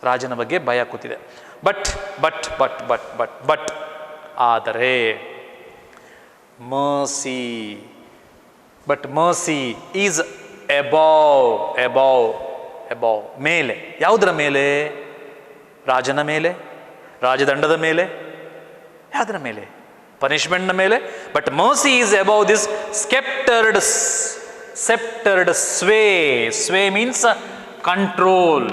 ರಾಜನ ಬಗ್ಗೆ ಭಯ ಕೂತಿದೆ. ಬಟ್ ಆದರೆ ಮರ್ಸಿ ಈಸ್ ಅಬೌವ್ ಮೇಲೆ. ಯಾವುದರ ಮೇಲೆ? ರಾಜನ ಮೇಲೆ, ರಾಜದಂಡದ ಮೇಲೆ, ಯಾವುದರ ಮೇಲೆ? ಪನಿಷ್ಮೆಂಟ್ನ ಮೇಲೆ. But mercy is above this sceptered sway means control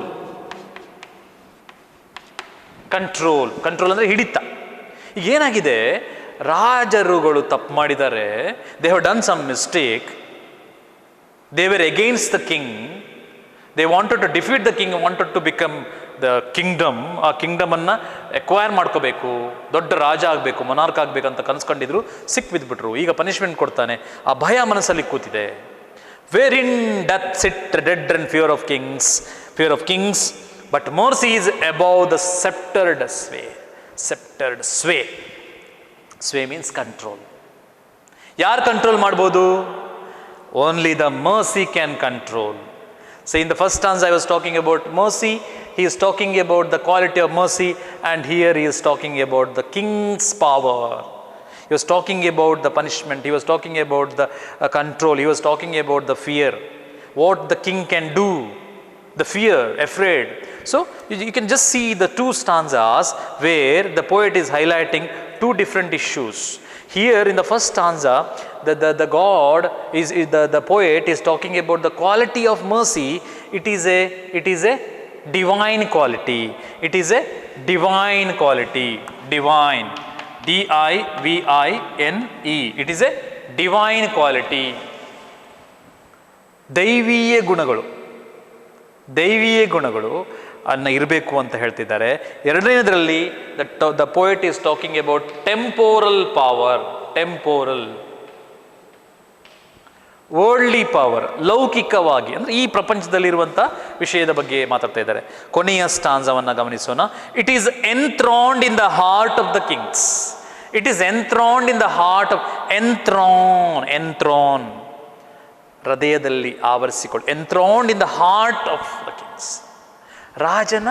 ಅಂದರೆ ಹಿಡಿತ. ಈಗ ಏನಾಗಿದೆ, ರಾಜರುಗಳು ತಪ್ಪು ಮಾಡಿದ್ದಾರೆ, they have done some mistake, they were against the king, they wanted to defeat the king, wanted to become the kingdom. ಆ ಕಿಂಗ್ಡಮನ್ನು ಎಕ್ವೈರ್ ಮಾಡ್ಕೋಬೇಕು, ದೊಡ್ಡ ರಾಜ ಆಗಬೇಕು, ಮೊನಾರ್ಕ್ ಆಗಬೇಕಂತ ಕನಸ್ಕೊಂಡಿದ್ರು, ಬಿದ್ದುಬಿಟ್ರು. ಈಗ ಪನಿಷ್ಮೆಂಟ್ ಕೊಡ್ತಾನೆ. ಆ ಭಯ ಮನಸ್ಸಲ್ಲಿ ಕೂತಿದೆ. ವೇರಿನ್ ಡತ್ ಸಿಟ್ ಡೆಡ್ and fear of kings but mercy is above the sceptered sway. Sway means control. ಯಾರು ಕಂಟ್ರೋಲ್ ಮಾಡ್ಬೋದು? Only the mercy can control. So in the first stanza I was talking about mercy, he is talking about the quality of mercy, and here he is talking about the king's power. He was talking about the punishment, he was talking about the control, he was talking about the fear, what the king can do, the fear, afraid. So you can just see the two stanzas where the poet is highlighting two different issues. Here in the first stanza, the God is the poet is talking about the quality of mercy. It is a divine quality. It is a divine quality. Divine, D-I-V-I-N-E. It is a divine quality. ದೈವೀಯ ಗುಣಗಳು ಅನ್ನ ಇರಬೇಕು ಅಂತ ಹೇಳ್ತಿದ್ದಾರೆ. ಎರಡನೇದರಲ್ಲಿ the poet is talking about temporal power, worldly power, ಲೌಕಿಕವಾಗಿ ಅಂದರೆ ಈ ಪ್ರಪಂಚದಲ್ಲಿರುವಂಥ ವಿಷಯದ ಬಗ್ಗೆ ಮಾತಾಡ್ತಾ ಇದ್ದಾರೆ. ಕೊನೆಯ ಸ್ಟಾನ್ಸವನ್ನು ಗಮನಿಸೋಣ. It is enthroned in the heart of the kings. ಹೃದಯದಲ್ಲಿ ಆವರಿಸಿಕೊಳ್ಳಿ. Enthroned in the heart of the kings. ರಾಜನ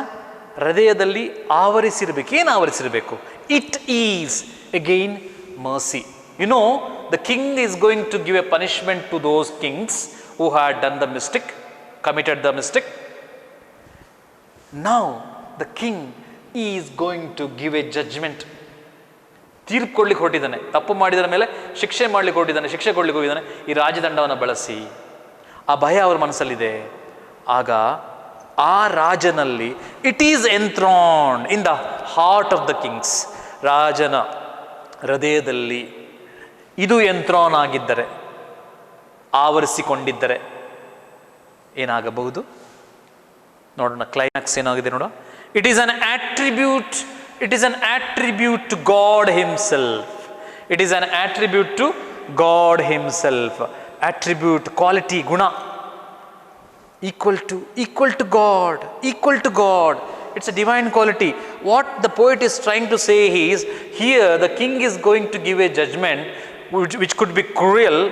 ಹೃದಯದಲ್ಲಿ ಆವರಿಸಿರಬೇಕು. ಏನು ಆವರಿಸಿರಬೇಕು? It is again mercy. You know, the king is going to give a punishment to those kings who had done the mistake, committed the mistake. Now the king is going to give a judgment. ತೀರ್ಪು ಕೊಡ್ಲಿಕ್ಕೆ ಹೊರಟಿದ್ದಾನೆ. ತಪ್ಪು ಮಾಡಿದರ ಮೇಲೆ ಶಿಕ್ಷೆ ಮಾಡ್ಲಿಕ್ಕೆ ಹೊರಟಿದ್ದಾನೆ, ಶಿಕ್ಷೆ ಕೊಡ್ಲಿಕ್ಕೆ ಹೋಗಿದ್ದಾನೆ. ಈ ರಾಜದಂಡವನ್ನು ಬಳಸಿ. ಆ ಭಯ ಅವ್ರ ಮನಸ್ಸಲ್ಲಿದೆ. ಆಗ ಆ ರಾಜನಲ್ಲಿ it is enthroned in the heart of the kings. ರಾಜನ ಹೃದಯದಲ್ಲಿ ಇದು ಎಂಥ್ರೋನ್ ಆಗಿದ್ದರೆ, ಆವರಿಸಿಕೊಂಡಿದ್ದರೆ ಏನಾಗಬಹುದು ನೋಡೋಣ. ಕ್ಲೈಮ್ಯಾಕ್ಸ್ ಏನಾಗಿದೆ ನೋಡೋಣ. It is an attribute, it is an attribute to God himself. It is an attribute to God himself. Attribute, quality, ಗುಣ. equal to God, equal to God. It's a divine quality. What the poet is trying to say is, here the king is going to give a judgment which could be cruel,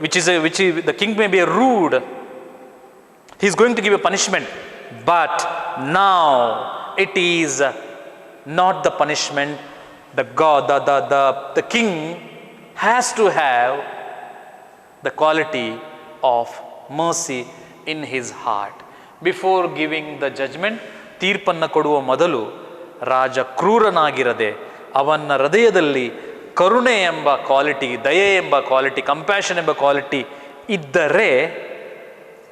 the king may be rude. He is going to give a punishment, but now it is not the punishment. The king has to have the quality of mercy in his heart. Before giving the judgment, ತೀರ್ಪನ್ನು ಕೊಡುವ ಮೊದಲು ರಾಜ ಕ್ರೂರನಾಗಿರದೆ ಅವನ ಹೃದಯದಲ್ಲಿ ಕರುಣೆ ಎಂಬ quality, ದಯೆ ಎಂಬ quality, compassion ಎಂಬ ಕ್ವಾಲಿಟಿ ಇದ್ದರೆ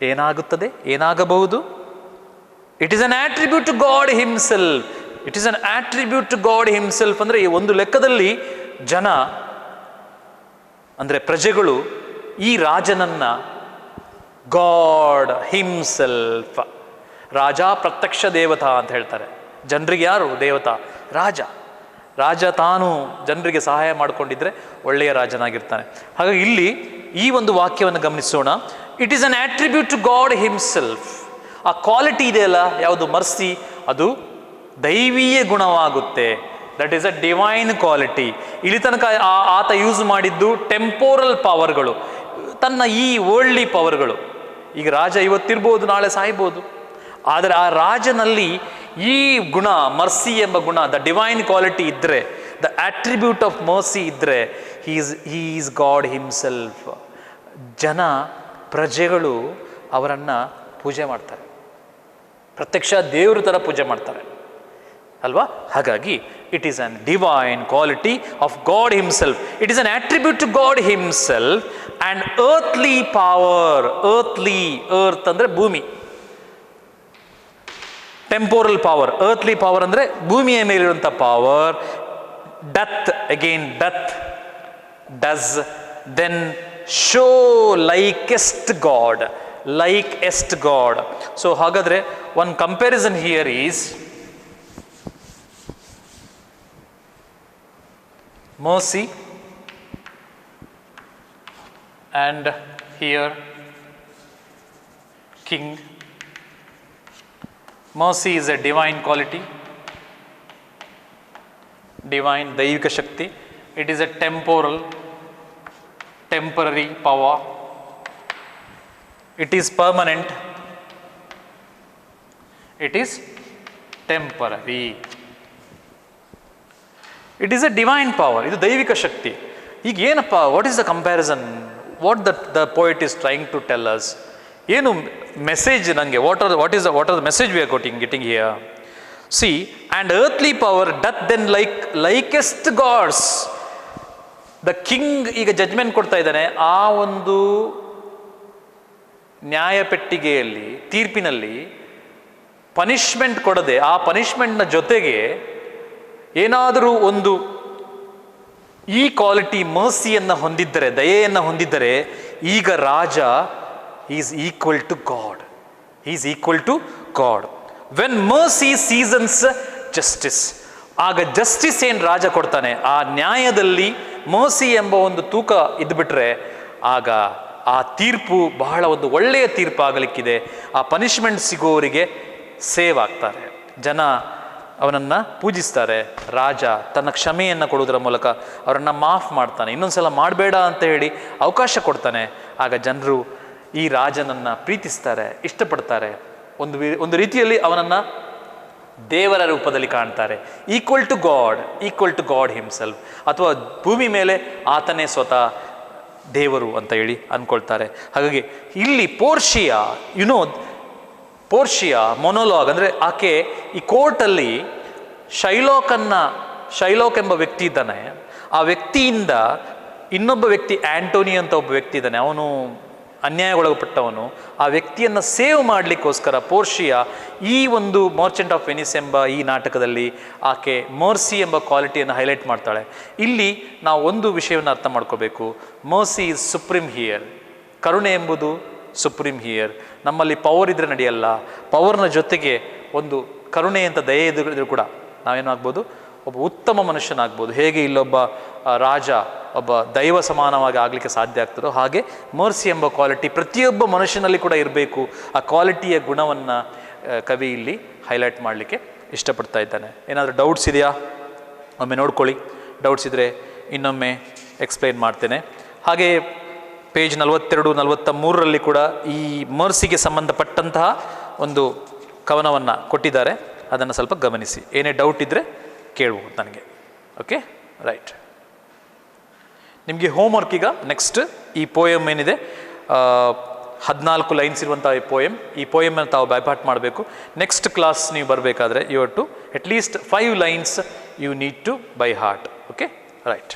ಏನಾಗುತ್ತದೆ, ಏನಾಗಬಹುದು? It is an attribute to God himself. It is an attribute to God himself. ಅಂದರೆ ಈ ಒಂದು ಲೆಕ್ಕದಲ್ಲಿ ಜನ ಅಂದರೆ ಪ್ರಜೆಗಳು ಈ ರಾಜನನ್ನ ಗಾಡ್ ಹಿಮ್ಸೆಲ್ಫ್, ರಾಜ ಪ್ರತ್ಯಕ್ಷ ದೇವತಾ ಅಂತ ಹೇಳ್ತಾರೆ. ಜನರಿಗೆ ಯಾರು ದೇವತಾ? ರಾಜ. ರಾಜ ತಾನು ಜನರಿಗೆ ಸಹಾಯ ಮಾಡಿಕೊಂಡಿದ್ರೆ ಒಳ್ಳೆಯ ರಾಜನಾಗಿರ್ತಾನೆ. ಹಾಗಾಗಿ ಇಲ್ಲಿ ಈ ಒಂದು ವಾಕ್ಯವನ್ನು ಗಮನಿಸೋಣ. It is an attribute to God himself. ಆ ಕ್ವಾಲಿಟಿ ಇದೆಯಲ್ಲ, ಯಾವುದು? ಮರ್ಸಿ. ಅದು ದೈವೀಯ ಗುಣವಾಗುತ್ತೆ. That is a divine quality. ಇಲ್ಲಿ ತನಕ ಆತ ಯೂಸ್ ಮಾಡಿದ್ದು ಟೆಂಪೋರಲ್ ಪವರ್ಗಳು, ತನ್ನ ಈ ವರ್ಲ್ಡ್ಲಿ ಪವರ್ಗಳು. ಈಗ ರಾಜ ಇವತ್ತಿರ್ಬೋದು, ನಾಳೆ ಸಾಯ್ಬೋದು. ಆದರೆ ಆ ರಾಜನಲ್ಲಿ ಈ ಗುಣ, ಮರ್ಸಿ ಎಂಬ ಗುಣ, ದ ಡಿವೈನ್ ಕ್ವಾಲಿಟಿ ಇದ್ದರೆ, ದ ಆಟ್ರಿಬ್ಯೂಟ್ ಆಫ್ ಮರ್ಸಿ ಇದ್ದರೆ, ಹೀ ಈಸ್ ಗಾಡ್ ಹಿಮ್ಸೆಲ್ಫ್. ಜನ, ಪ್ರಜೆಗಳು ಅವರನ್ನು ಪೂಜೆ ಮಾಡ್ತಾರೆ, ಪ್ರತ್ಯಕ್ಷ ದೇವ್ರ ಥರ ಪೂಜೆ ಮಾಡ್ತಾರೆ ಅಲ್ವಾ? ಹಾಗಾಗಿ it is an divine quality of God himself. It is an attribute to God himself and earthly power. Earthly, earth ಅಂದರೆ ಭೂಮಿ, ಟೆಂಪೋರಲ್ ಪವರ್. ಅರ್ತ್ಲಿ ಪವರ್ ಅಂದರೆ ಭೂಮಿಯ ಮೇಲಿರುವಂಥ power. Doth, again doth, does, then show likest God, likest God. So ಹಾಗಾದರೆ one comparison here is mercy, and here king. Mercy is a divine quality, divine daivika shakti. It is a temporary power. It is permanent. It is temporary. It is a divine power. ಇದು ದೈವಿಕ ಶಕ್ತಿ. ಈಗ ಏನಪ್ಪ, what is the comparison? What the poet is trying to tell us? ಏನು message ನನಗೆ? What are the message we are getting here? See, and earthly power doth then likest gods. The king ಈಗ judgement ಕೊಡ್ತಾ ಇದ್ದಾನೆ. ಆ ಒಂದು ನ್ಯಾಯಪೆಟ್ಟಿಗೆಯಲ್ಲಿ, ತೀರ್ಪಿನಲ್ಲಿ punishment ಕೊಡದೆ, ಆ ಪನಿಷ್ಮೆಂಟ್ನ ಜೊತೆಗೆ ಏನಾದರೂ ಒಂದು ಈ ಕ್ವಾಲಿಟಿ ಮರ್ಸಿಯನ್ನು ಹೊಂದಿದ್ದರೆ, ದಯೆಯನ್ನು ಹೊಂದಿದ್ದರೆ, ಈಗ ರಾಜ is equal to God. Is equal to God. When mercy seasons justice, ಆಗ ಜಸ್ಟಿಸ್ ಏನು ರಾಜ ಕೊಡ್ತಾನೆ, ಆ ನ್ಯಾಯದಲ್ಲಿ ಮರ್ಸಿ ಎಂಬ ಒಂದು ತೂಕ ಇದ್ಬಿಟ್ರೆ, ಆಗ ಆ ತೀರ್ಪು ಬಹಳ ಒಂದು ಒಳ್ಳೆಯ ತೀರ್ಪು ಆಗಲಿಕ್ಕಿದೆ. ಆ ಪನಿಷ್ಮೆಂಟ್ ಸಿಗೋವರಿಗೆ ಸೇವ್ ಆಗ್ತಾರೆ, ಜನ ಅವನನ್ನು ಪೂಜಿಸ್ತಾರೆ. ರಾಜ ತನ್ನ ಕ್ಷಮೆಯನ್ನು ಕೊಡುವುದರ ಮೂಲಕ ಅವರನ್ನು ಮಾಫ್ ಮಾಡ್ತಾನೆ. ಇನ್ನೊಂದು ಸಲ ಮಾಡಬೇಡ ಅಂತ ಹೇಳಿ ಅವಕಾಶ ಕೊಡ್ತಾನೆ. ಆಗ ಜನರು ಈ ರಾಜನನ್ನು ಪ್ರೀತಿಸ್ತಾರೆ, ಇಷ್ಟಪಡ್ತಾರೆ. ಒಂದು ರೀತಿಯಲ್ಲಿ ಅವನನ್ನು ದೇವರ ರೂಪದಲ್ಲಿ ಕಾಣ್ತಾರೆ. ಈಕ್ವಲ್ ಟು ಗಾಡ್ ಹಿಮ್ಸೆಲ್ಫ್, ಅಥವಾ ಭೂಮಿ ಮೇಲೆ ಆತನೇ ಸ್ವತಃ ದೇವರು ಅಂತ ಹೇಳಿ ಅಂದ್ಕೊಳ್ತಾರೆ. ಹಾಗಾಗಿ ಇಲ್ಲಿ ಪೋರ್ಷಿಯಾ ಮೊನೋಲಾಗ್ ಅಂದರೆ ಆಕೆ ಈ ಕೋರ್ಟಲ್ಲಿ ಶೈಲೋಕ್ ಎಂಬ ವ್ಯಕ್ತಿ ಇದ್ದಾನೆ. ಆ ವ್ಯಕ್ತಿಯಿಂದ ಇನ್ನೊಬ್ಬ ವ್ಯಕ್ತಿ ಆಂಟೋನಿ ಅಂತ ಒಬ್ಬ ವ್ಯಕ್ತಿ ಇದ್ದಾನೆ, ಅವನು ಅನ್ಯಾಯಗೊಳಪಟ್ಟವನು. ಆ ವ್ಯಕ್ತಿಯನ್ನು ಸೇವ್ ಮಾಡಲಿಕ್ಕೋಸ್ಕರ ಪೋರ್ಷಿಯಾ ಈ ಒಂದು ಮರ್ಚೆಂಟ್ ಆಫ್ ವೆನಿಸ್ ಎಂಬ ಈ ನಾಟಕದಲ್ಲಿ ಆಕೆ ಮರ್ಸಿ ಎಂಬ ಕ್ವಾಲಿಟಿಯನ್ನು ಹೈಲೈಟ್ ಮಾಡ್ತಾಳೆ. ಇಲ್ಲಿ ನಾವು ಒಂದು ವಿಷಯವನ್ನು ಅರ್ಥ ಮಾಡ್ಕೋಬೇಕು, ಮರ್ಸಿ ಈಸ್ ಸುಪ್ರೀಂ ಹಿಯರ್. ಕರುಣೆ ಎಂಬುದು ಸುಪ್ರೀಂ ಹಿಯರ್. ನಮ್ಮಲ್ಲಿ ಪವರ್ ಇದ್ರೆ ನಡೆಯಲ್ಲ, ಪವರ್ನ ಜೊತೆಗೆ ಒಂದು ಕರುಣೆ ಅಂತ ದಯೆ ಇದ್ರೂ ಕೂಡ ನಾವೇನಾಗ್ಬೋದು, ಒಬ್ಬ ಉತ್ತಮ ಮನುಷ್ಯನಾಗ್ಬೋದು. ಹೇಗೆ ಇಲ್ಲೊಬ್ಬ ರಾಜ ಒಬ್ಬ ದೈವ ಸಮಾನವಾಗಿ ಆಗಲಿಕ್ಕೆ ಸಾಧ್ಯ ಆಗ್ತದೋ ಹಾಗೆ ಮರ್ಸಿ ಎಂಬ ಕ್ವಾಲಿಟಿ ಪ್ರತಿಯೊಬ್ಬ ಮನುಷ್ಯನಲ್ಲಿ ಕೂಡ ಇರಬೇಕು. ಆ ಕ್ವಾಲಿಟಿಯ ಗುಣವನ್ನು ಕವಿ ಇಲ್ಲಿ ಹೈಲೈಟ್ ಮಾಡಲಿಕ್ಕೆ ಇಷ್ಟಪಡ್ತಾ ಇದ್ದಾನೆ. ಏನಾದರೂ ಡೌಟ್ಸ್ ಇದೆಯಾ? ಒಮ್ಮೆ ನೋಡ್ಕೊಳ್ಳಿ. ಡೌಟ್ಸ್ ಇದ್ದರೆ ಇನ್ನೊಮ್ಮೆ ಎಕ್ಸ್ಪ್ಲೈನ್ ಮಾಡ್ತೇನೆ. ಹಾಗೆ ಪೇಜ್ 42, 43ರಲ್ಲಿ ಕೂಡ ಈ ಮರ್ಸಿಗೆ ಸಂಬಂಧಪಟ್ಟಂತಹ ಒಂದು ಕವನವನ್ನು ಕೊಟ್ಟಿದ್ದಾರೆ. ಅದನ್ನು ಸ್ವಲ್ಪ ಗಮನಿಸಿ. ಏನೇ ಡೌಟ್ ಇದ್ದರೆ ಕೇಳ್ಬೋದು ನನಗೆ. Okay, right. ನಿಮಗೆ ಹೋಮ್ವರ್ಕ್ ಈಗ ನೆಕ್ಸ್ಟ್ ಈ ಪೋಯಮ್ ಏನಿದೆ 14 ಲೈನ್ಸ್ ಇರುವಂಥ ಈ ಪೋಯಮನ್ನು ತಾವು ಬೈಪಾಟ್ ಮಾಡಬೇಕು. ನೆಕ್ಸ್ಟ್ ಕ್ಲಾಸ್ ನೀವು ಬರಬೇಕಾದ್ರೆ you have to at least 5 lines you need to by heart. Okay, right.